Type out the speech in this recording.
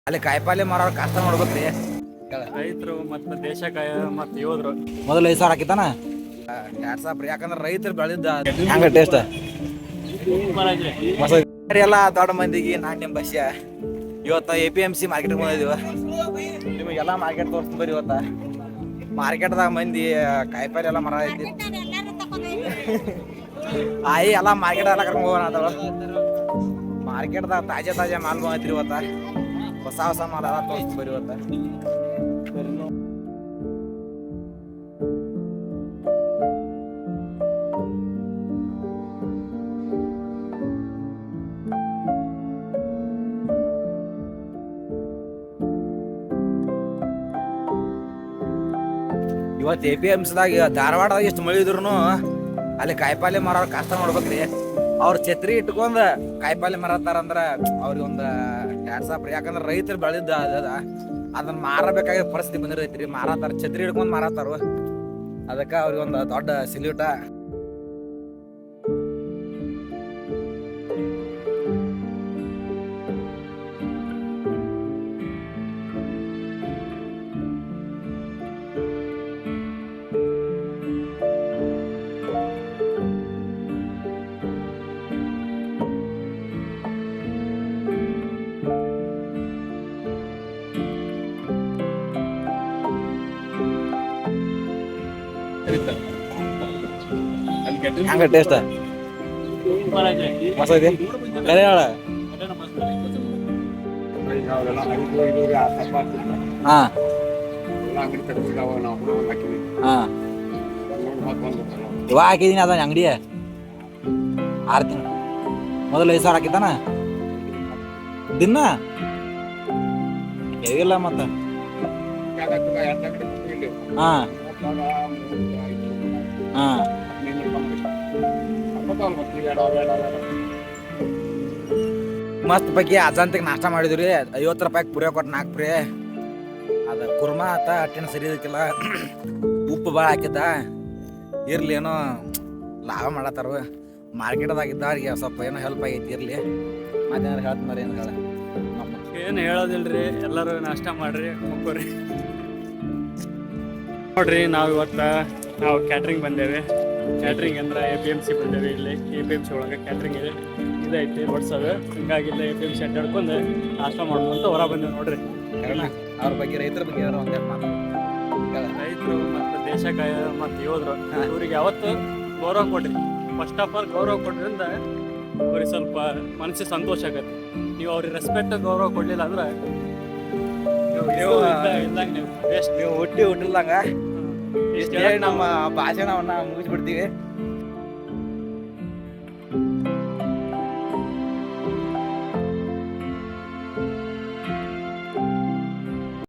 ಅಲ್ಲಿ ಕಾಯಿಪಲ್ಲೆ ಮಾರೋ ಕಷ್ಟ ನೋಡ್ಬೇಕ್ರಿ. ರೈತರು ಮತ್ತು ದೇಶ ಮತ್ತು ಯೋಧರು ಮೊದಲು 5,000 ಹಾಕಿತಾನ 2,000 ಯಾಕಂದ್ರೆ ರೈತರು ಬೆಳೆದಿದ್ದ ಹಂಗ ಟೇಸ್ಟ್ ಎಲ್ಲ ದೊಡ್ಡ ಮಂದಿಗೆ ನಾನು ನಿಮ್ಮ ಬಸ್ಯ ಇವತ್ತು APMC ಮಾರ್ಕೆಟ್ ಬಂದಿದ್ದೀವ. ನಿಮಗೆಲ್ಲ ಮಾರ್ಕೆಟ್ ತೋರಿಸ್ತೀನಿ ಬರ್ರಿ. ಇವತ್ತ ಮಾರ್ಕೆಟ್ದಾಗ ಮಂದಿ ಕಾಯಿಪಲ್ಲೆ ಎಲ್ಲ ಮರ ಐತಿ. ಆಯಿ ಎಲ್ಲ ಮಾರ್ಕೆಟ್ ಎಲ್ಲ ಕರ್ಕೊಂಡು ಹೋಗೋಣ ಅಥವಾ ಮಾರ್ಕೆಟ್ದಾಗ ತಾಜಾ ಮಾಲ್ ಬಂದೈತ್ರಿ. ಇವತ್ತ ಹೊಸ ಮಾಲ್ ಎಲ್ಲ ತೋರಿಸ್ತೀನಿ ಬರ್ರಿ. ಇವತ್ತ ಇವತ್ತು APMCದಾಗ ಧಾರವಾಡದಾಗ ಎಷ್ಟು ಮಳೆ ಇದ್ರು ಅಲ್ಲಿ ಕಾಯಿಪಲ್ಲೆ ಮಾರೋರ್ ಕಷ್ಟ ನೋಡ್ಬೇಕ್ರಿ. ಅವ್ರ ಛತ್ರಿ ಇಟ್ಕೊಂಡ್ ಕಾಯಿಪಲ್ಲೆ ಮಾರತಾರಂದ್ರ ಅವ್ರಿಗೆ ಒಂದು 2,000. ಯಾಕಂದ್ರೆ ರೈತರು ಬೆಳೆದಿದ್ದ ಅದನ್ನ ಮಾರಬೇಕಾಗಿರೋ ಪರಿಸ್ಥಿತಿ ಬಂದಿರೈತ್ರಿ. ಮಾರತಾರ ಛತ್ರಿ ಹಿಡ್ಕೊಂಡ್ ಮಾರತಾರ. ಅದಕ್ಕೆ ಅವ್ರಿಗೆ ಒಂದು ದೊಡ್ಡ ಸಿಲ್ಯೂಟ. ಹಂಗ ಟೇಸ್ಟ್ ಮಸ್ತ್ ಐತಿ ಕರೆ ಹೇಳ. ಹಾ ಇವಾಗ ಹಾಕಿದೀನಿ ಅದ ಅಂಗಡಿ 6 ತಿಂಗಳು ಮೊದಲು 5,000 ಹಾಕಿದ್ದಾನ ದಿನ ಹೇಗಿಲ್ಲ ಮತ್ತ. ಹಾ ಹಾ ಮಸ್ತ್ ಬಗ್ಗೆ ಅಜಂತಿಗೆ ನಾಷ್ಟ ಮಾಡಿದ್ರಿ. 50 ರೂಪಾಯಿಗೆ ಪುರಿ ಕೊಟ್ಟು 4 ಪುರಿ. ಅದ ಕುರ್ಮಾ ಆತ ಅಟ್ಟಿನ ಸರಿ ಇದಕ್ಕಿಲ್ಲ. ಉಪ್ಪು ಭಾಳ ಹಾಕಿದ್ದ. ಇರ್ಲಿ ಏನೋ ಲಾಭ ಮಾಡತ್ತಾರ. ಮಾರ್ಕೆಟ್ದಾಗಿದ್ದವ್ರಿಗೆ ಸ್ವಲ್ಪ ಏನೋ ಹೆಲ್ಪ್ ಆಗೈತಿ. ಇರ್ಲಿ ಮತ್ತೇನಾರು ಹೇಳ್ತಾರೆ. ಏನು ಏನು ಹೇಳೋದಿಲ್ರಿ. ಎಲ್ಲರೂ ನಾಷ್ಟ ಮಾಡ್ರಿ ಮುಕ್ಕೋರಿ. ನೋಡ್ರಿ ನಾವು ಕ್ಯಾಟ್ರಿಂಗ್ ಬಂದೇವೆ. ಕ್ಯಾಟ್ರಿಂಗ್ ಅಂದ್ರೆ APMC ಬಂದೇವೆ. ಇಲ್ಲಿ APMC ಒಳಗೆ ಕ್ಯಾಟ್ರಿಂಗ್ ಇದೆ. ಇದೈತಿ ಓಡಿಸೋದು. ಹಿಂಗಾಗಿ ಇಲ್ಲ APMC ಅಡ್ಡಾಡ್ಕೊಂಡು ನಾಷ್ಟ ಮಾಡೋದು ಅಂತ ಹೊರ ಬಂದೇವೆ ನೋಡ್ರಿ. ಅವ್ರ ಬಗ್ಗೆ ರೈತರ ಬಗ್ಗೆ ರೈತರು ಮತ್ತು ದೇಶ ಮತ್ತು ಯೋಧರು ಇವ್ರಿಗೆ ಯಾವತ್ತು ಗೌರವ ಕೊಡ್ರಿ. ಫಸ್ಟ್ ಆಫ್ ಆಲ್ ಗೌರವ ಕೊಡ್ರಿಂದ ಅವ್ರಿಗೆ ಸ್ವಲ್ಪ ಮನಸ್ಸಿಗೆ ಸಂತೋಷ ಆಗತ್ತೆ. ನೀವು ಅವ್ರಿಗೆ ರೆಸ್ಪೆಕ್ಟ್ ಗೌರವ ಕೊಡ್ಲಿಲ್ಲ ಅಂದ್ರೆ ನೀವು ಹುಟ್ಟಿಲ್ದಂಗ ನಮ್ಮ ಭಾಷಣವನ್ನ ಮುಗಿಸ್ಬಿಡ್ತೀವಿ.